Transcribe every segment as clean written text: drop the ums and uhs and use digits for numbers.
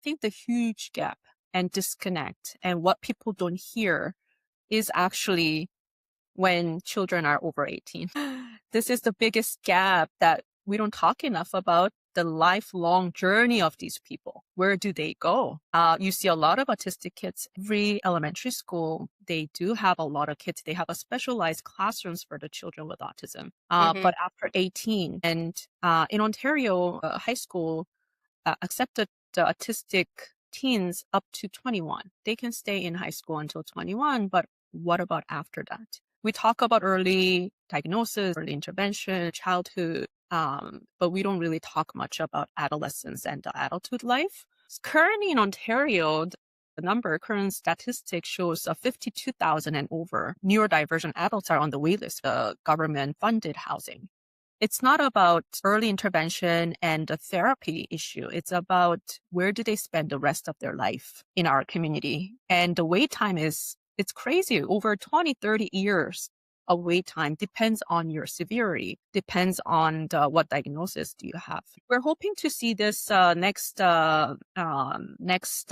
think the huge gap and disconnect and what people don't hear is actually when children are over 18. This is the biggest gap that we don't talk enough about, the lifelong journey of these people. Where do they go? You see a lot of autistic kids. Every elementary school, they do have a lot of kids. They have a specialized classrooms for the children with autism. But after 18, and in Ontario, high school accepted the autistic teens up to 21. They can stay in high school until 21, but what about after that? We talk about early diagnosis, early intervention, childhood, but we don't really talk much about adolescence and the adulthood life. Currently in Ontario, the current statistic shows 52,000 and over neurodivergent adults are on the waitlist for government-funded housing. It's not about early intervention and the therapy issue. It's about where do they spend the rest of their life in our community. And the wait time it's crazy. Over 20, 30 years of wait time depends on your severity, depends on what diagnosis do you have. We're hoping to see this next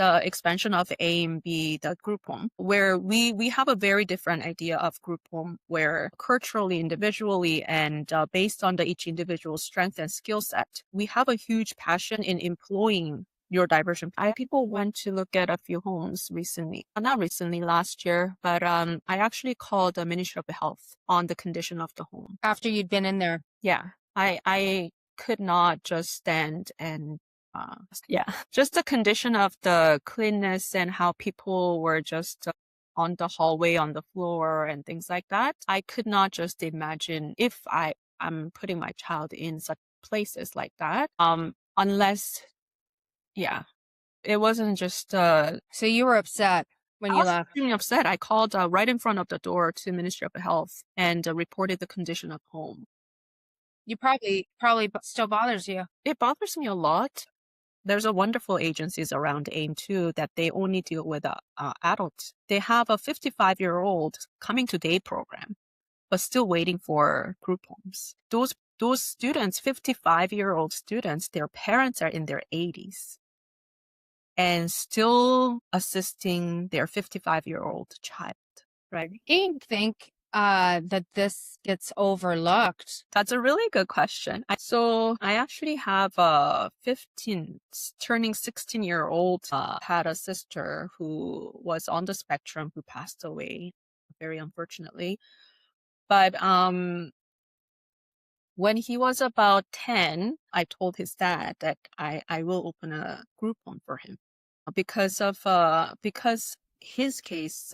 expansion of AIM be the group home, where we have a very different idea of group home, where culturally, individually, and based on each individual's strength and skill set, we have a huge passion in employing neurodivergent. People went to look at a few homes recently, not recently, last year, but I actually called the Ministry of Health on the condition of the home. After you'd been in there? Yeah, I could not just stand and just the condition of the cleanness and how people were just on the hallway, on the floor and things like that. I could not just imagine if I'm putting my child in such places like that, unless it wasn't just So you were upset when you I was left? extremely upset. I called right in front of the door to Ministry of Health and reported the condition of home. You probably still bothers you. It bothers me a lot. There's a wonderful agencies around AIM too that they only deal with adults. They have a 55-year-old coming to day program, but still waiting for group homes. Those students, 55-year-old students, their parents are in their 80s. And still assisting their 55-year-old child, right? I think that this gets overlooked. That's a really good question. So I actually have a 15, turning 16-year-old, had a sister who was on the spectrum who passed away, very unfortunately. But when he was about 10, I told his dad that I will open a group home for him because his case,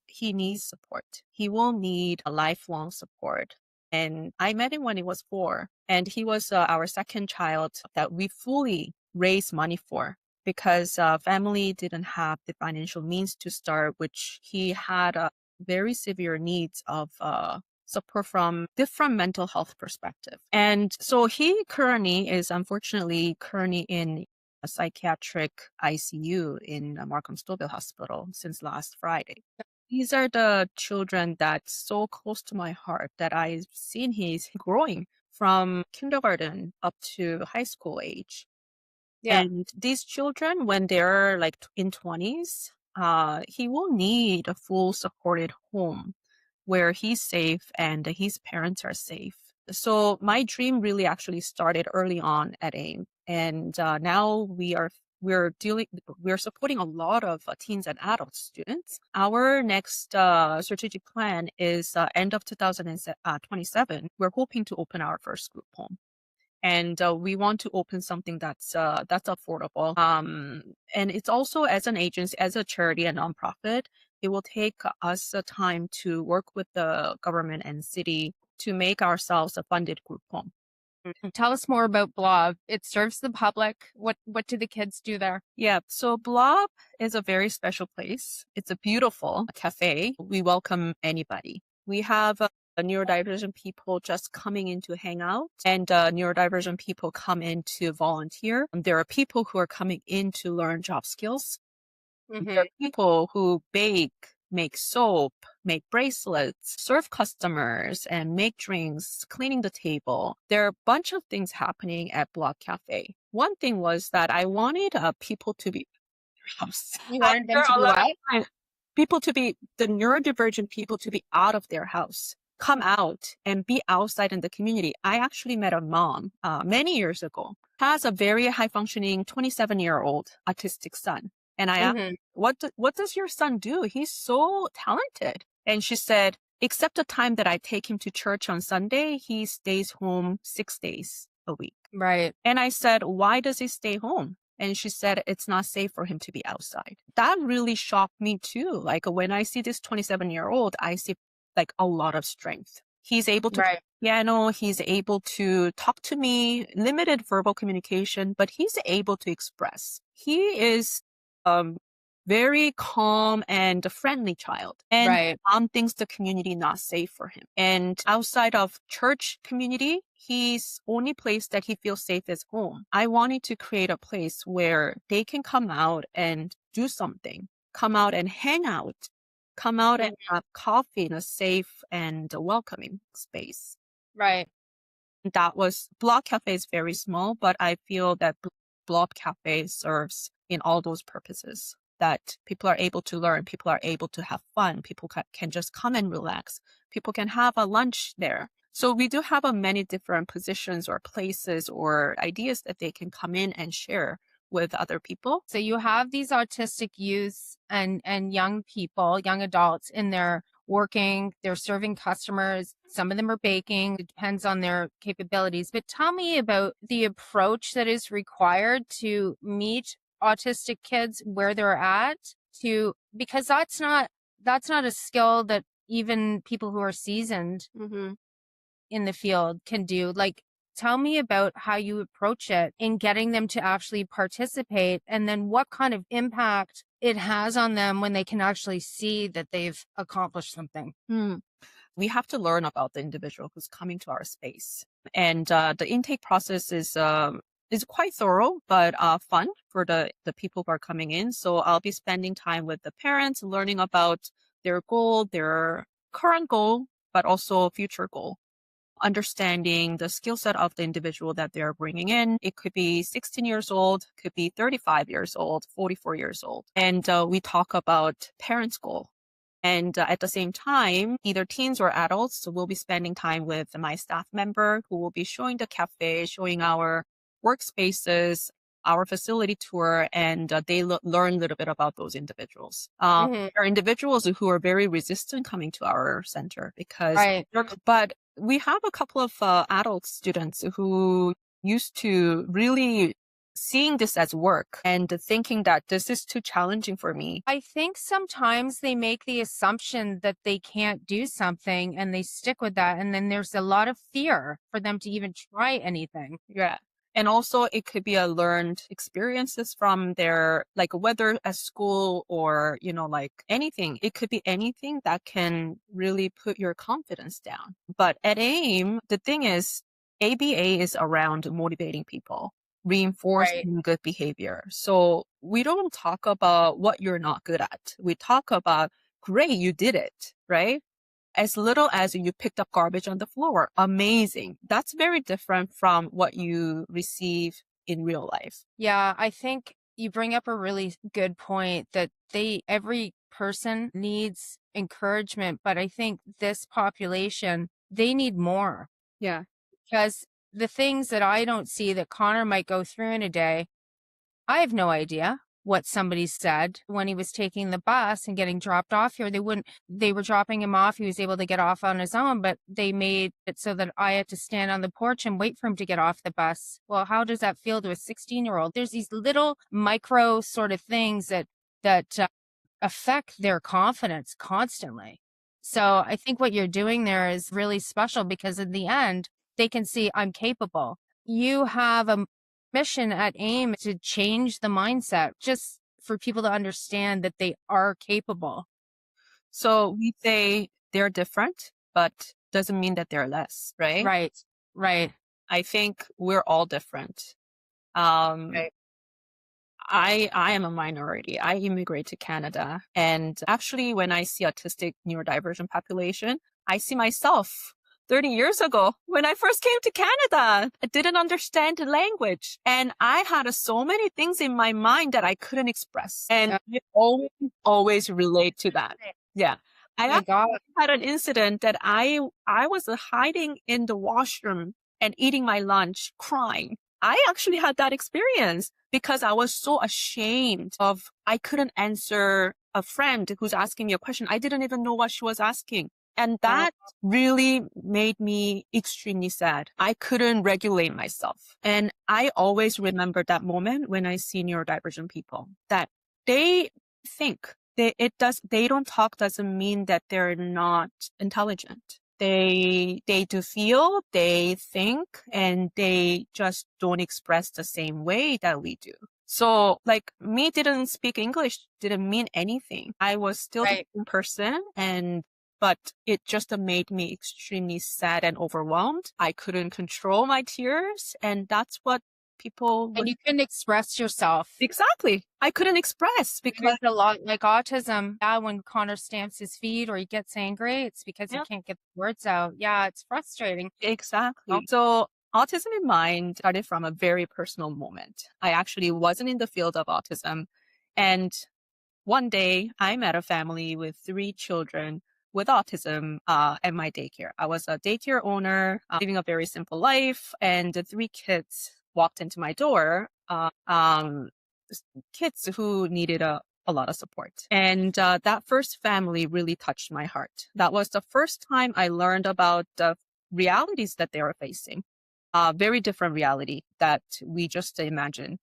he needs support. He will need a lifelong support. And I met him when he was 4, and he was our second child that we fully raised money for because family didn't have the financial means to start, which he had very severe needs of support from different mental health perspective. And so he currently is unfortunately in a psychiatric ICU in Markham Stouffville Hospital since last Friday. These are the children that's so close to my heart that I've seen he's growing from kindergarten up to high school age. Yeah. And these children, when they're like in 20s, he will need a full supported home where he's safe and his parents are safe. So my dream really actually started early on at AIM. And now we're supporting a lot of teens and adult students. Our next strategic plan is end of 2027. We're hoping to open our first group home. And we want to open something that's affordable. And it's also, as an agency, as a charity and nonprofit, it will take us time to work with the government and city to make ourselves a funded group home. Tell us more about Blob. It serves the public. What do the kids do there? Yeah, so Blob is a very special place. It's a beautiful cafe. We welcome anybody. We have neurodivergent people just coming in to hang out, and neurodivergent people come in to volunteer. There are people who are coming in to learn job skills. There are people who bake make soap, make bracelets, serve customers, and make drinks, cleaning the table. There are a bunch of things happening at Blob Cafe. One thing was that I wanted people to be house. You wanted them There to are a be lot of what? times people to be the neurodivergent people to be out of their house, come out and be outside in the community. I actually met a mom many years ago, has a very high functioning 27-year-old autistic son. And I asked, Mm-hmm. what does your son do? He's so talented. And she said, except the time that I take him to church on Sunday, he stays home 6 days a week. Right. And I said, why does he stay home? And she said, it's not safe for him to be outside. That really shocked me too. Like when I see this 27-year-old, I see like a lot of strength. He's able to play Right. piano. He's able to talk to me, limited verbal communication, but he's able to express. He is very calm and a friendly child. And Right. mom thinks the community not safe for him. And outside of church community, his only place that he feels safe is home. I wanted to create a place where they can come out and do something, come out and hang out, come out and have coffee in a safe and welcoming space. Right. That was Blob Cafe is very small, but I feel that Blob Cafe serves in all those purposes. That people are able to learn, people are able to have fun, people can just come and relax, people can have a lunch there. So we do have many different positions or places or ideas that they can come in and share with other people. So you have these autistic youths and young people, young adults in there working, they're serving customers. Some of them are baking. It depends on their capabilities. But tell me about the approach that is required to meet autistic kids where they're at because that's not a skill that even people who are seasoned in the field can do. Like, tell me about how you approach it in getting them to actually participate and then what kind of impact it has on them when they can actually see that they've accomplished something. We have to learn about the individual who's coming to our space. And the intake process is quite thorough, but fun for the people who are coming in. So I'll be spending time with the parents, learning about their goal, their current goal, but also future goal. Understanding the skill set of the individual that they're bringing in. It could be 16 years old, could be 35 years old, 44 years old. And we talk about parents' goal. And at the same time, either teens or adults will be spending time with my staff member who will be showing the cafe, showing our workspaces, our facility tour, and they learn a little bit about those individuals. There are individuals who are very resistant coming to our center because, Right. but we have a couple of adult students who used to really seeing this as work and thinking that this is too challenging for me. I think sometimes they make the assumption that they can't do something and they stick with that. And then there's a lot of fear for them to even try anything. Yeah. And also it could be a learned experiences from their, like whether at school or, like anything, it could be anything that can really put your confidence down. But at AIM, the thing is, ABA is around motivating people, reinforcing good behavior. So we don't talk about what you're not good at. We talk about, great, you did it, right? As little as you picked up garbage on the floor. Amazing. That's very different from what you receive in real life. Yeah, I think you bring up a really good point that every person needs encouragement, but I think this population, they need more Yeah. because the things that I don't see that Connor might go through in a day, I have no idea what somebody said when he was taking the bus and getting dropped off here. They were dropping him off. He was able to get off on his own, but they made it so that I had to stand on the porch and wait for him to get off the bus. Well, how does that feel to a 16-year-old? There's these little micro sort of things that affect their confidence constantly. So I think what you're doing there is really special because in the end, they can see I'm capable. You have a mission at AIM to change the mindset just for people to understand that they are capable. So we say they're different, but doesn't mean that they're less, right? Right. Right. I think we're all different. Um, Right. I am a minority. I immigrate to Canada. And actually, when I see autistic neurodivergent population, I see myself 30 years ago when I first came to Canada. I didn't understand the language. And I had so many things in my mind that I couldn't express. And I always relate to that. Yeah. I My God. had an incident that I was hiding in the washroom and eating my lunch, crying. I actually had that experience because I was so ashamed of I couldn't answer a friend who's asking me a question. I didn't even know what she was asking. And that really made me extremely sad. I couldn't regulate myself. And I always remember that moment when I see neurodivergent people that they think they don't talk doesn't mean that they're not intelligent. They do feel, they think, and they just don't express the same way that we do. So like me didn't speak English didn't mean anything. I was still the same person but it just made me extremely sad and overwhelmed. I couldn't control my tears, and that's what people And you couldn't express yourself. Exactly. I couldn't express because It's a lot like autism. Yeah, when Connor stamps his feet or he gets angry, it's because he can't get the words out. Yeah, it's frustrating. Exactly. So Autism in Mind started from a very personal moment. I actually wasn't in the field of autism. And one day I met a family with 3 children with autism at my daycare. I was a daycare owner, living a very simple life, and the 3 kids walked into my door, kids who needed a lot of support. And that first family really touched my heart. That was the first time I learned about the realities that they were facing. Very different reality that we just imagine.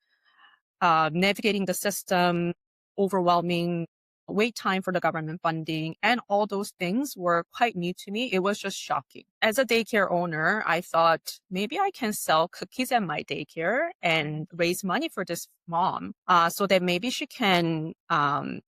Navigating the system, overwhelming wait time for the government funding, and all those things were quite new to me. It was just shocking. As a daycare owner, I thought maybe I can sell cookies at my daycare and raise money for this mom so that maybe she can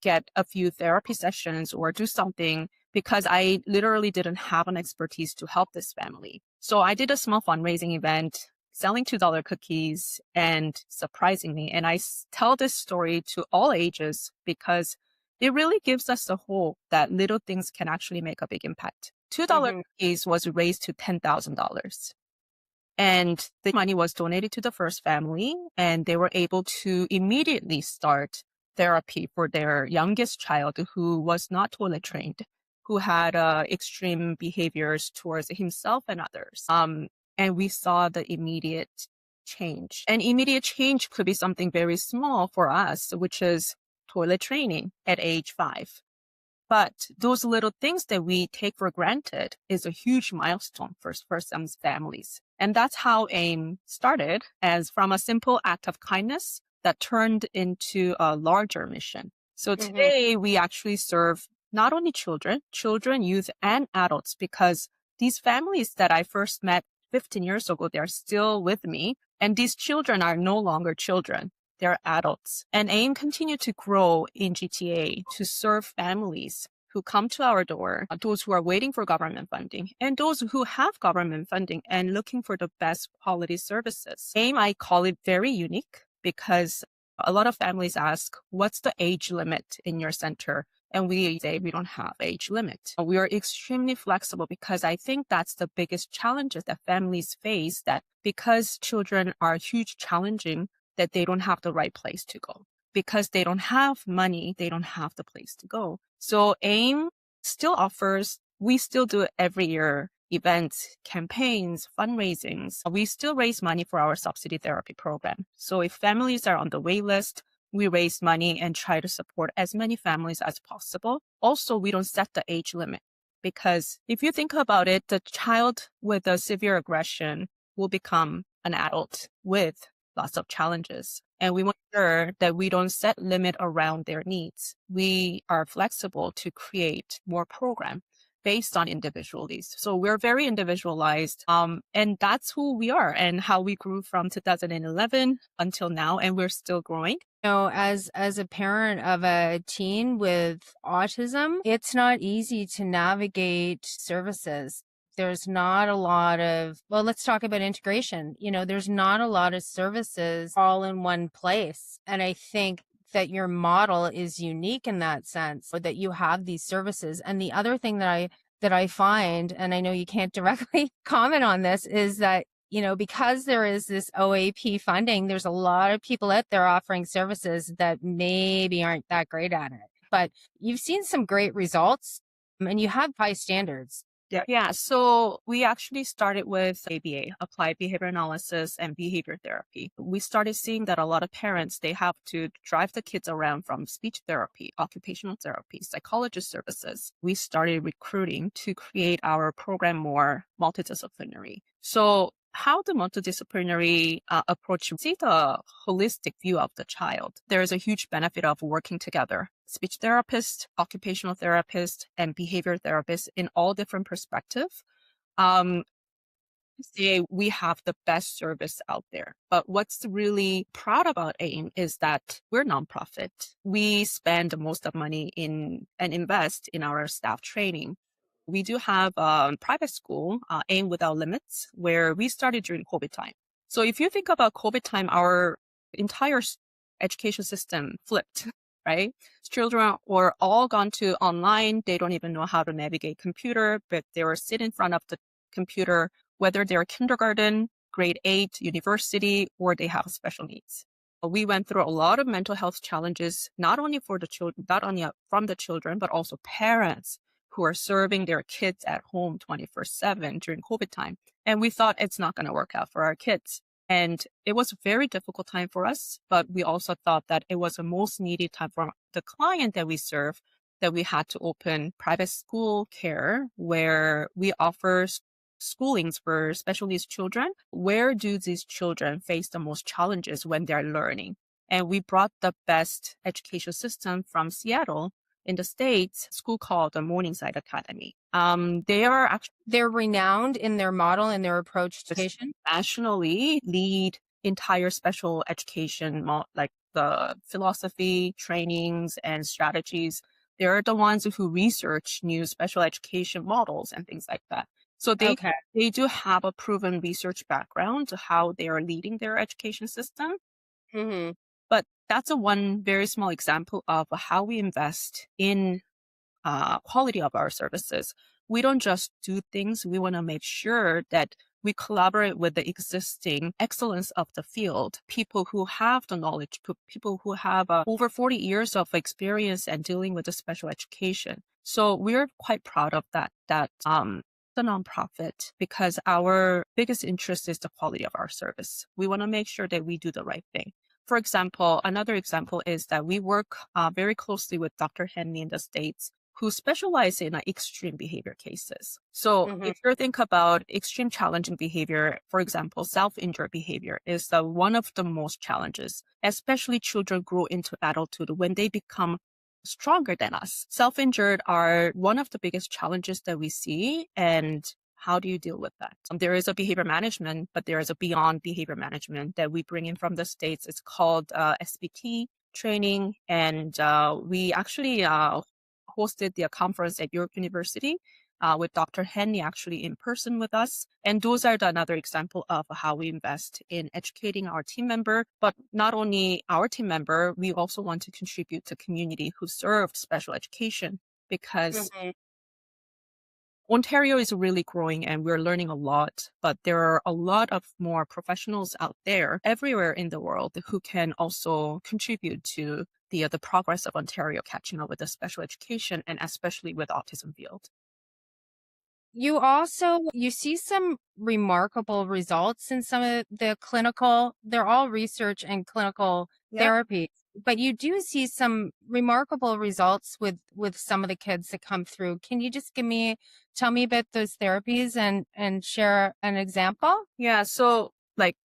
get a few therapy sessions or do something because I literally didn't have an expertise to help this family. So I did a small fundraising event selling $2 cookies, and surprisingly, and I tell this story to all ages because it really gives us the hope that little things can actually make a big impact. $2 cookies was raised to $10,000. And the money was donated to the first family, and they were able to immediately start therapy for their youngest child who was not toilet trained, who had extreme behaviors towards himself and others. And we saw the immediate change. And immediate change could be something very small for us, which is toilet training at age 5. But those little things that we take for granted is a huge milestone for some families. And that's how AIM started, as from a simple act of kindness that turned into a larger mission. So today we actually serve not only children, youth, and adults, because these families that I first met 15 years ago, they're still with me. And these children are no longer children. They're adults. And AIM continued to grow in GTA to serve families who come to our door, those who are waiting for government funding, and those who have government funding and looking for the best quality services. AIM, I call it very unique because a lot of families ask, what's the age limit in your center? And we say we don't have age limit. We are extremely flexible because I think that's the biggest challenges that families face, that because children are huge challenging, that they don't have the right place to go. Because they don't have money, they don't have the place to go. So AIM still offers, we still do it every year, events, campaigns, fundraisings. We still raise money for our subsidy therapy program. So if families are on the wait list, we raise money and try to support as many families as possible. Also, we don't set the age limit because if you think about it, the child with a severe aggression will become an adult with lots of challenges. And we want to ensure that we don't set limit around their needs. We are flexible to create more program based on individual needs. So we're very individualized. And that's who we are and how we grew from 2011 until now. And we're still growing. You know, as a parent of a teen with autism, it's not easy to navigate services. there's not a lot of, well, let's talk about integration. There's not a lot of services all in one place. And I think that your model is unique in that sense, or that you have these services. And the other thing that I find, and I know you can't directly comment on this, is that, because there is this OAP funding, there's a lot of people out there offering services that maybe aren't that great at it. But you've seen some great results and you have high standards. Yeah. So we actually started with ABA, Applied Behavior Analysis and Behavior Therapy. We started seeing that a lot of parents, they have to drive the kids around from speech therapy, occupational therapy, psychologist services. We started recruiting to create our program more multidisciplinary. So how the multidisciplinary approach, see the holistic view of the child. There is a huge benefit of working together. Speech therapist, occupational therapist, and behavior therapist in all different perspectives. Say we have the best service out there. But what's really proud about AIM is that we're nonprofit. We spend most of money in and invest in our staff training. We do have a private school, AIM Without Limits, where we started during COVID time. So if you think about COVID time, our entire education system flipped, right? Children were all gone to online. They don't even know how to navigate computer, but they were sitting in front of the computer, whether they're kindergarten, grade 8, university, or they have special needs. We went through a lot of mental health challenges, not only for the children, not only from the children, but also parents who are serving their kids at home 24/7 during COVID time. And we thought it's not going to work out for our kids. And it was a very difficult time for us, but we also thought that it was the most needed time for the client that we serve, that we had to open private school care where we offer schoolings for special needs children. Where do these children face the most challenges when they're learning? And we brought the best education system from Seattle in the States, school called the Morningside Academy. They're renowned in their model and their approach to education. Nationally lead entire special education, like the philosophy, trainings, and strategies. They're the ones who research new special education models and things like that. So they do have a proven research background to how they are leading their education system. Mm-hmm. But that's a one very small example of how we invest in quality of our services. We don't just do things. We want to make sure that we collaborate with the existing excellence of the field, people who have the knowledge, people who have over 40 years of experience and dealing with the special education. So we're quite proud of that the nonprofit, because our biggest interest is the quality of our service. We want to make sure that we do the right thing. For example, another example is that we work very closely with Dr. Henley in the States, who specialize in extreme behavior cases. So if you think about extreme challenging behavior, for example, self-injured behavior is one of the most challenges, especially children grow into adulthood when they become stronger than us. Self-injured are one of the biggest challenges that we see. And how do you deal with that? There is a behavior management, but there is a beyond behavior management that we bring in from the States. It's called SBT training. And we actually hosted the conference at York University with Dr. Henley actually in person with us. And those are another example of how we invest in educating our team member, but not only our team member, we also want to contribute to community who served special education, because Ontario is really growing and we're learning a lot, but there are a lot of more professionals out there everywhere in the world who can also contribute to the progress of Ontario catching up with the special education and especially with autism field. You see some remarkable results in some of the clinical, they're all research and clinical therapies, but you do see some remarkable results with some of the kids that come through. Can you just tell me about those therapies and share an example? Yeah. So like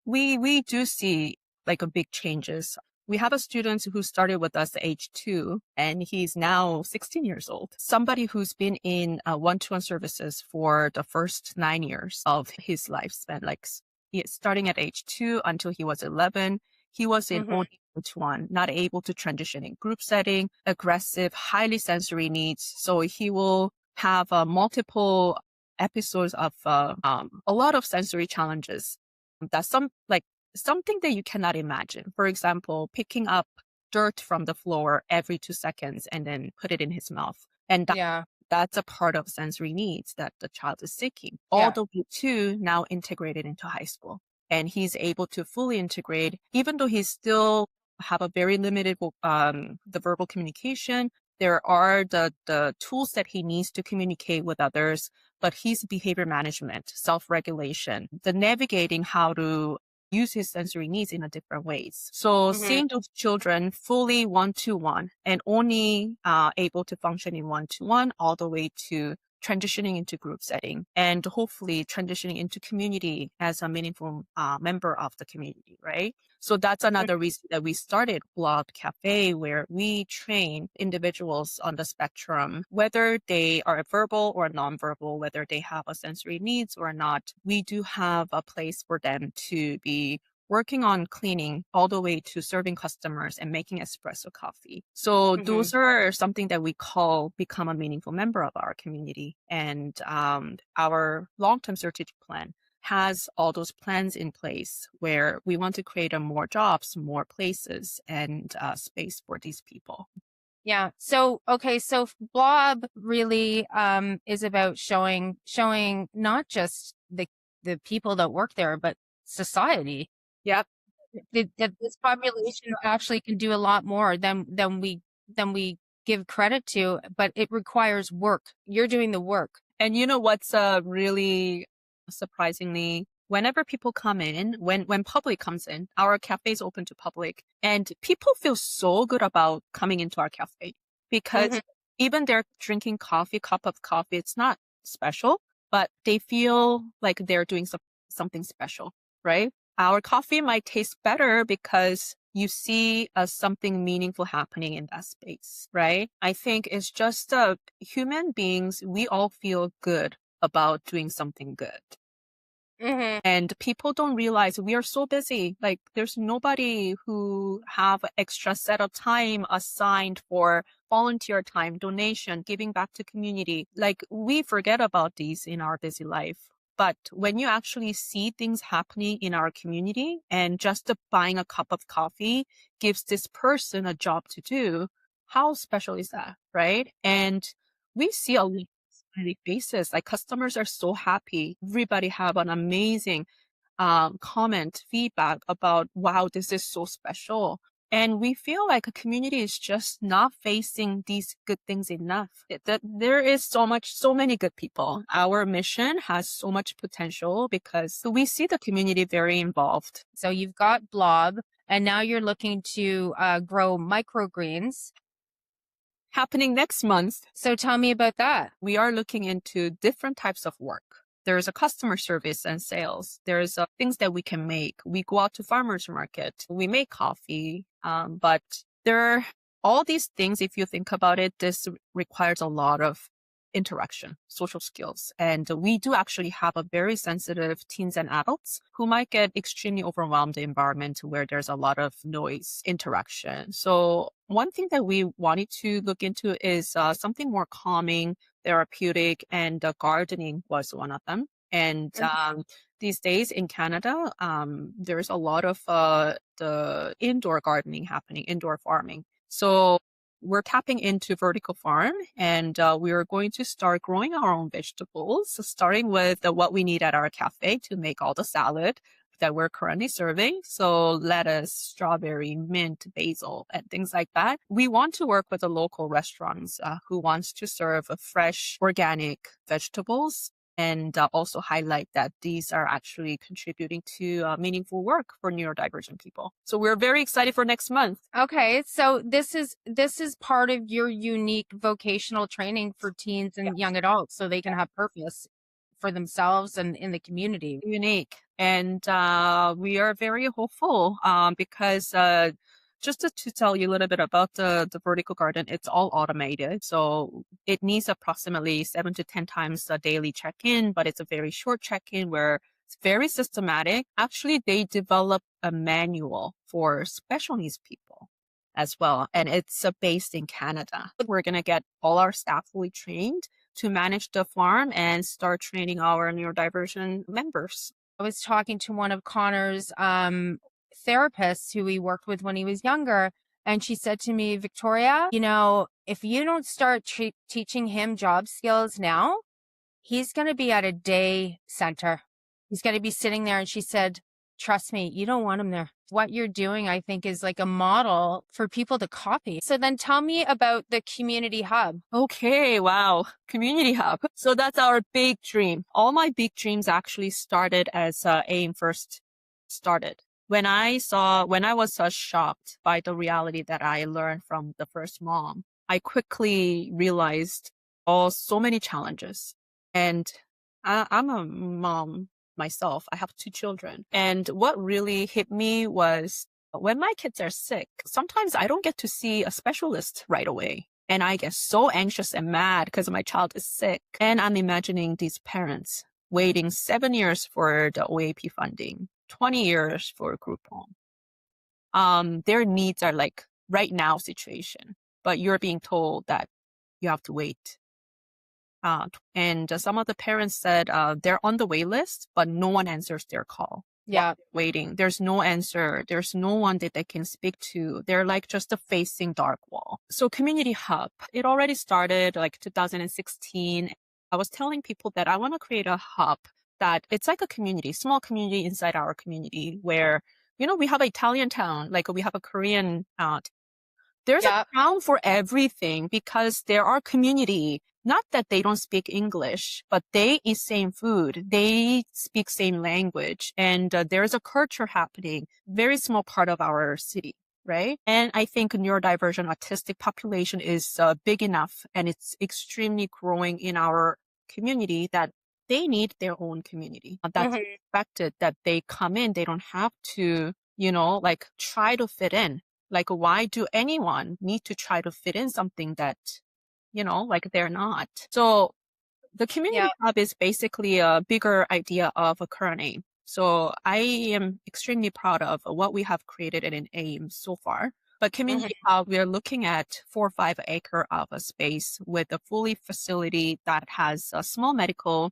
we do see like a big changes. We have a student who started with us at age 2, and he's now 16 years old. Somebody who's been in one-to-one services for the first 9 years of his lifespan, like starting at age 2 until he was 11. He was in only one-to-one, not able to transition in group setting, aggressive, highly sensory needs. So he will have multiple episodes of a lot of sensory challenges. That's something that you cannot imagine. For example, picking up dirt from the floor every 2 seconds and then put it in his mouth. And Yeah. that's a part of sensory needs that the child is seeking. All Yeah. the way to now integrated into high school. And he's able to fully integrate, even though he's still have a very limited the verbal communication. There are the tools that he needs to communicate with others, but his behavior management, self-regulation, the navigating how to use his sensory needs in a different ways. So Mhm. seeing those children fully one-to-one and only able to function in one-to-one all the way to transitioning into group setting and hopefully transitioning into community as a meaningful member of the community, right? So that's another reason that we started Blob Café, where we train individuals on the spectrum, whether they are verbal or nonverbal, whether they have a sensory needs or not. We do have a place for them to be working on cleaning all the way to serving customers and making espresso coffee. So Mhm. those are something that we call become a meaningful member of our community. And our long-term strategic plan has all those plans in place where we want to create more jobs, more places, and space for these people. Yeah. So, okay. So Blob really is about showing not just the people that work there, but society Yep. that this population actually can do a lot more than we give credit to, but it requires work. You're doing the work. And you know what's really surprisingly, whenever people come in, when public comes in, our cafe is open to public, and people feel so good about coming into our cafe because Mhm. even they're drinking coffee, cup of coffee, it's not special, but they feel like they're doing something special, right? Our coffee might taste better because you see something meaningful happening in that space, right? I think it's just human beings, we all feel good about doing something good. Mhm. And people don't realize we are so busy. Like there's nobody who have extra set of time assigned for volunteer time, donation, giving back to community. Like we forget about these in our busy life. But when you actually see things happening in our community and just buying a cup of coffee gives this person a job to do, how special is that, right? And we see a lot daily basis. Like customers are so happy. Everybody have an amazing comment, feedback about, wow, this is so special. And we feel like a community is just not facing these good things enough. That there is so many good people. Our mission has so much potential because we see the community very involved. So you've got Blob, and now you're looking to grow microgreens. Happening next month, So tell me about that. we are looking into different types of work. There's a customer service and sales. There's things that we can make. We go out to farmers market. We make coffee. But there are all these things. If you think about it, this requires a lot of interaction, social skills. And we do actually have a very sensitive teens and adults who might get extremely overwhelmed in the environment where there's a lot of noise interaction. So one thing that we wanted to look into is something more calming, therapeutic, and gardening was one of them. And these days in Canada, there's a lot of the indoor gardening happening, indoor farming. So we're tapping into vertical farm, and we are going to start growing our own vegetables, so starting with what we need at our cafe to make all the salad that we're currently serving. So lettuce, strawberry, mint, basil, and things like that. We want to work with the local restaurants who wants to serve fresh, organic vegetables and also highlight that these are actually contributing to meaningful work for neurodivergent people. So we're very excited for next month. Okay, so this is part of your unique vocational training for teens and young adults, so they can have purpose for themselves and in the community. Unique. And we are very hopeful because just to tell you a little bit about the vertical garden, it's all automated. So it needs approximately 7 to 10 times a daily check-in, but it's a very short check-in where it's very systematic. Actually, they develop a manual for special needs people as well. And it's based in Canada. We're going to get all our staff fully trained to manage the farm and start training our neurodivergent members. I was talking to one of Connor's therapists who he worked with when he was younger. And she said to me, Victoria, if you don't start teaching him job skills now, he's going to be at a day center. He's going to be sitting there. And she said, trust me, you don't want him there. What you're doing, I think, is like a model for people to copy. So then tell me about the community hub. Okay, wow. Community hub. So that's our big dream. All my big dreams actually started as AIM first started. When I was shocked by the reality that I learned from the first mom, I quickly realized so many challenges. And I'm a mom myself. I have 2 children. And what really hit me was when my kids are sick, sometimes I don't get to see a specialist right away. And I get so anxious and mad because my child is sick. And I'm imagining these parents waiting 7 years for the OAP funding, 20 years for group home. Their needs are like right now situation, but you're being told that you have to wait. And some of the parents said they're on the wait list, but no one answers their call. Yeah. Waiting. There's no answer. There's no one that they can speak to. They're like just a facing dark wall. So Community Hub, it already started like 2016. I was telling people that I want to create a hub that it's like a community, small community inside our community where, we have an Italian town, like we have a Korean there's a town for everything because there are community, not that they don't speak English, but they eat same food. They speak same language and there's a culture happening, very small part of our city, right? And I think neurodivergent autistic population is big enough and it's extremely growing in our community that they need their own community. That's expected that they come in, they don't have to, like try to fit in. Like, why do anyone need to try to fit in something that, like they're not? So the community hub is basically a bigger idea of a current AIM. So I am extremely proud of what we have created in an AIM so far. But community hub, we are looking at 4 or 5 acre of a space with a fully facility that has a small medical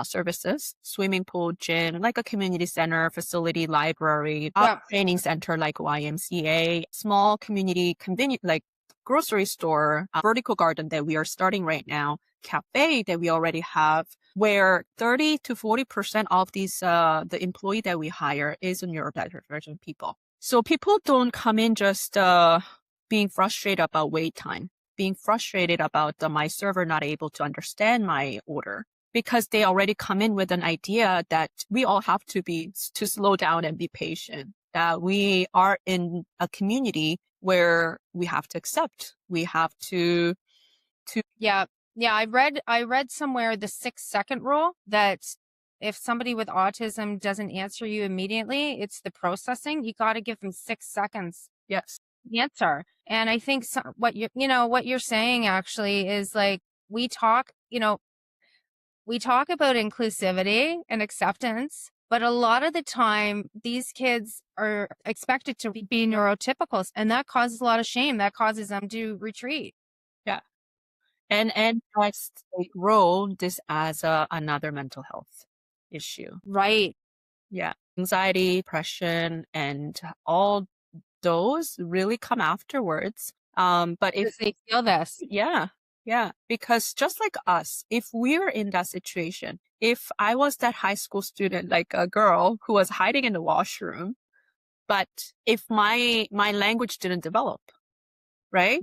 services, swimming pool, gym, like a community center, facility, library, training center like YMCA, small community convenient like grocery store, vertical garden that we are starting right now, cafe that we already have, where 30 to 40% of these the employee that we hire is neurodivergent people. So people don't come in just being frustrated about wait time, being frustrated about my server not able to understand my order, because they already come in with an idea that we all have to slow down and be patient, that we are in a community where we have to accept, we have to. Yeah. I read somewhere the 6-second rule that if somebody with autism doesn't answer you immediately, it's the processing. You got to give them 6 seconds. Yes. Answer. And I think what you're saying actually is like, we talk about inclusivity and acceptance, but a lot of the time these kids are expected to be neurotypicals, and that causes a lot of shame. That causes them to retreat. Yeah. And as they grow this as another mental health issue. Right. Yeah. Anxiety, depression, and all those really come afterwards. But if they feel this. Yeah, because just like us, if we're in that situation, if I was that high school student, like a girl who was hiding in the washroom, but if my language didn't develop, right?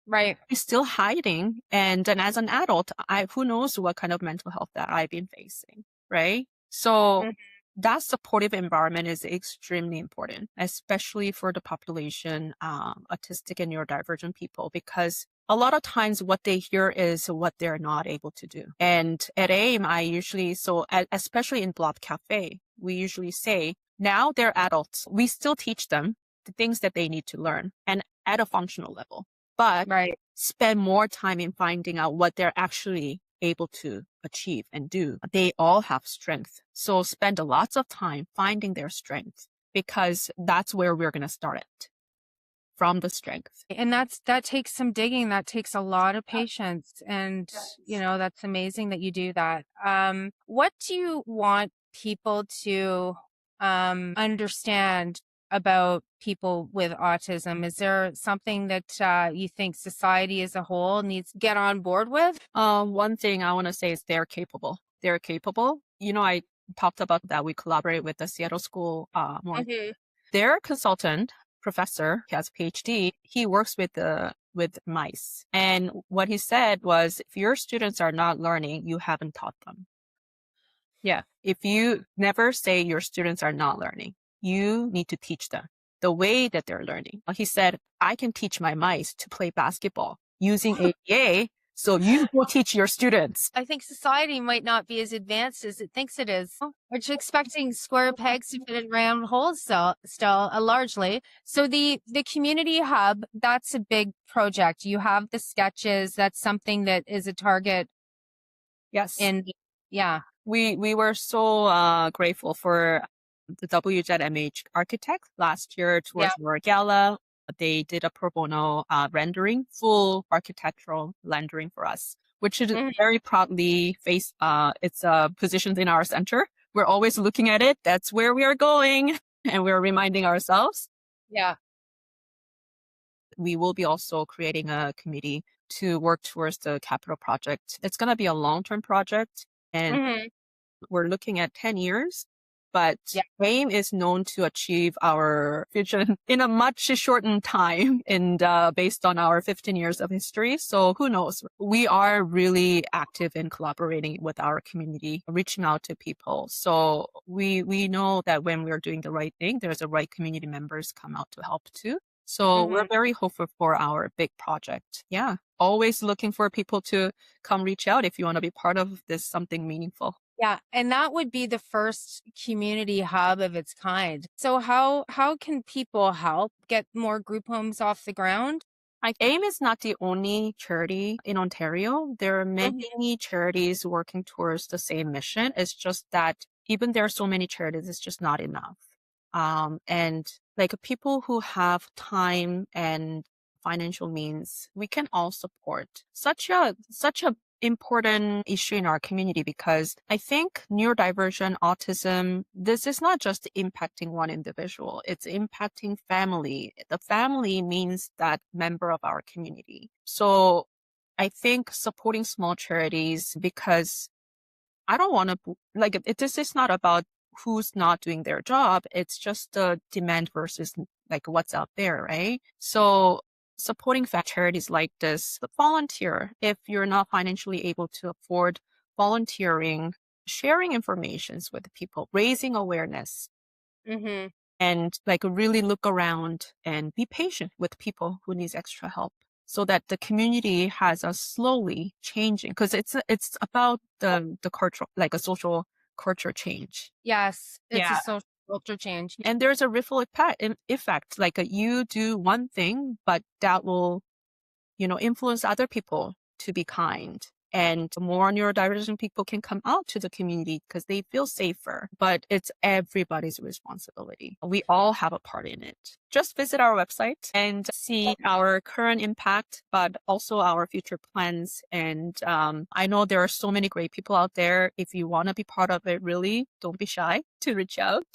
Right. I'm still hiding. And then as an adult, who knows what kind of mental health that I've been facing, right? So that supportive environment is extremely important, especially for the population, autistic and neurodivergent people, because a lot of times what they hear is what they're not able to do. And at AIM, especially in Blob Café, we usually say, now they're adults. We still teach them the things that they need to learn and at a functional level, but spend more time in finding out what they're actually able to achieve and do. They all have strength. So spend lots of time finding their strength, because that's where we're going to start it. from the strength. And that takes some digging. That takes a lot of patience. And, that's amazing that you do that. What do you want people to understand about people with autism? Is there something that you think society as a whole needs to get on board with? One thing I want to say is they're capable. They're capable. I talked about that we collaborate with the Seattle School more. Mhm. Their consultant professor, he has a PhD, he works with mice. And what he said was, if your students are not learning, you haven't taught them. Yeah. If you never say your students are not learning, you need to teach them the way that they're learning. He said, I can teach my mice to play basketball using ABA. So you go teach your students. I think society might not be as advanced as it thinks it is. We're just expecting square pegs to fit in round holes still largely. So the community hub, that's a big project. You have the sketches. That's something that is a target. Yes. And yeah. We were so grateful for the WZMH architect last year towards our gala. They did a pro bono rendering, full architectural rendering for us, which is very proudly it's positioned in our center. We're always looking at it. That's where we are going. And we're reminding ourselves. Yeah. We will be also creating a committee to work towards the capital project. It's going to be a long-term project. And we're looking at 10 years, but AIM is known to achieve our vision in a much shortened time and based on our 15 years of history. So who knows? We are really active in collaborating with our community, reaching out to people. So we know that when we're doing the right thing, there's the right community members come out to help too. So we're very hopeful for our big project. Yeah. Always looking for people to come reach out if you want to be part of this something meaningful. Yeah, and that would be the first community hub of its kind. So how can people help get more group homes off the ground? AIM is not the only charity in Ontario. There are many charities working towards the same mission. It's just that even there are so many charities, it's just not enough. And like people who have time and financial means, we can all support such a important issue in our community, because I think neurodivergent autism, this is not just impacting one individual, it's impacting family. The family means that member of our community. So I think supporting small charities, because I don't want to, this is not about who's not doing their job. It's just the demand versus what's out there, right? So supporting charities like this, volunteer. If you're not financially able to afford volunteering, sharing informations with people, raising awareness, and really look around and be patient with people who needs extra help, so that the community has us slowly changing, because it's about the culture, like a social culture change. Yes, it's a social culture change. And there's a ripple effect, you do one thing, but that will, influence other people to be kind. And more neurodivergent people can come out to the community because they feel safer. But it's everybody's responsibility. We all have a part in it. Just visit our website and see our current impact, but also our future plans. And I know there are so many great people out there. If you want to be part of it, really, don't be shy to reach out.